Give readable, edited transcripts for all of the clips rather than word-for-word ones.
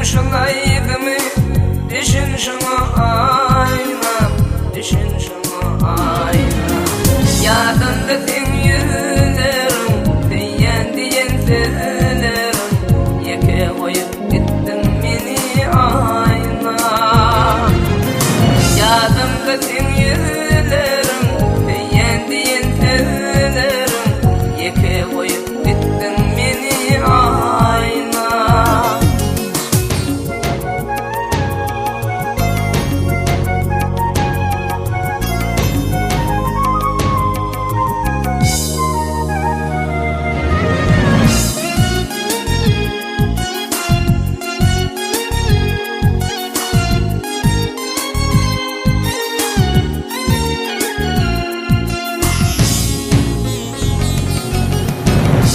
şulaydı mı? Düşün şunu aynam, düşün şunu aynam. Yadında sen yüzlerim, diyen sözlerim. Yeke koyup gittin beni ayna. Yadımda sen yüzlerim, diyen sözlerim. Yeke koyup gittin beni ayna.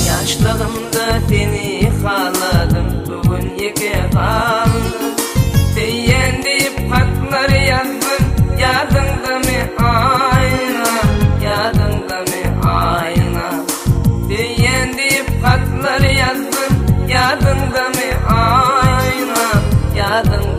Yaşlarımda seni haladım, bugün yeke kaldım. Diyen deyip hatlar yazdım, yadında mı ayna, yadında mı ayna. Diyen deyip hatlar yazdım, yadında mı ayna, yadında.